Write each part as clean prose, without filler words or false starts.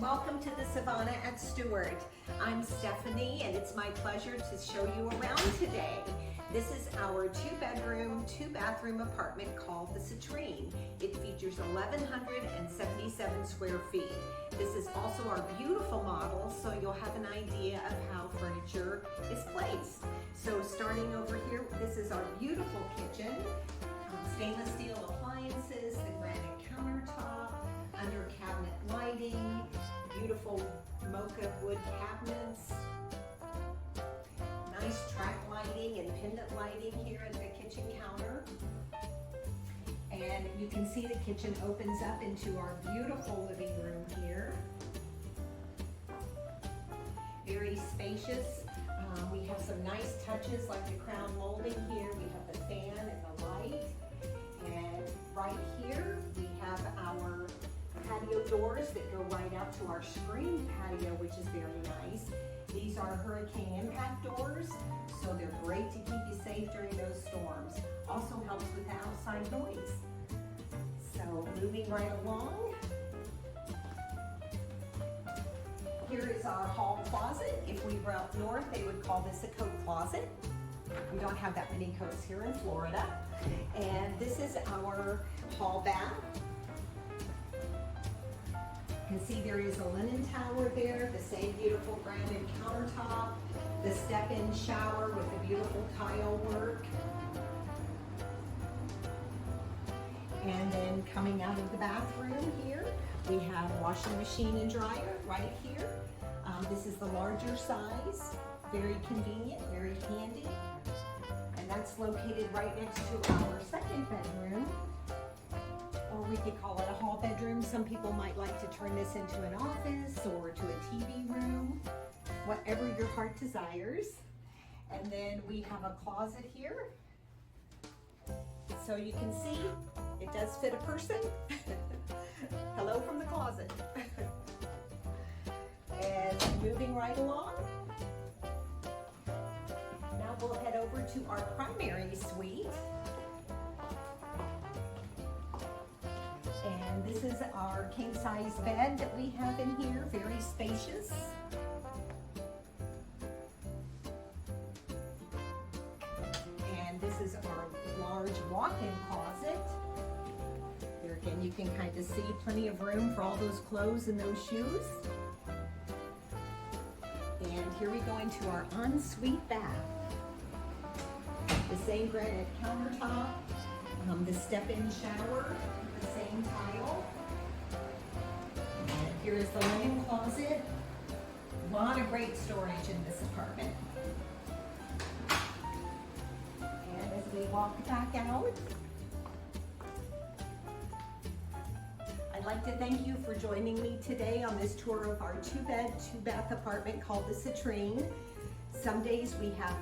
welcome to the Sovana at Stuart. I'm Stephanie and it's my pleasure to show you around today. This is our 2-bedroom, 2-bathroom apartment called the Citrine. It features 1,177 square feet. This is also our beautiful model, so you'll have an idea of how furniture is placed. So starting over here, this is our beautiful kitchen. Stainless steel appliances, the granite countertop, under cabinet lighting, beautiful mocha wood cabinets, nice track lighting and pendant lighting here at the kitchen counter. And you can see the kitchen opens up into our beautiful living room here. Very spacious. We have some nice touches like the crown molding here. We have the fan and the light. And right here we have our patio doors that go right out to our screened patio, which is very nice. These are hurricane impact doors, so they're great to keep you safe during those storms. Also helps with the outside noise. So moving right along. Here is our hall closet. If we were up north, they would call this a coat closet. We don't have that many coats here in Florida. And this is our hall bath. You can see there is a linen tower there, the same beautiful granite countertop, the step-in shower with the beautiful tile work. And then coming out of the bathroom here, we have washing machine and dryer right here. This is the larger size, very convenient, very handy. And that's located right next to our second bedroom. Or we could call it a hall bedroom. Some people might like to turn this into an office or to a TV room, whatever your heart desires. And then we have a closet here. So you can see it does fit a person. Hello from the closet. And moving right along. Now we'll head over to our primary suite. And this is our king-size bed that we have in here, very spacious. And this is our large walk-in closet. There again, you can kind of see plenty of room for all those clothes and those shoes. And here we go into our ensuite bath. The same granite countertop, the step-in shower, the same tile. And here is the linen closet. A lot of great storage in this apartment. And as we walk back out, I'd like to thank you for joining me today on this tour of our 2-bed, 2-bath apartment called the Citrine. Some days we have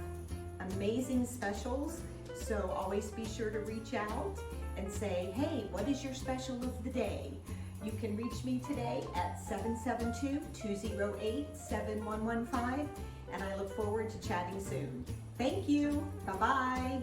amazing specials, so always be sure to reach out and say, hey, what is your special of the day? You can reach me today at 772-208-7115, and I look forward to chatting soon. Thank you. Bye-bye.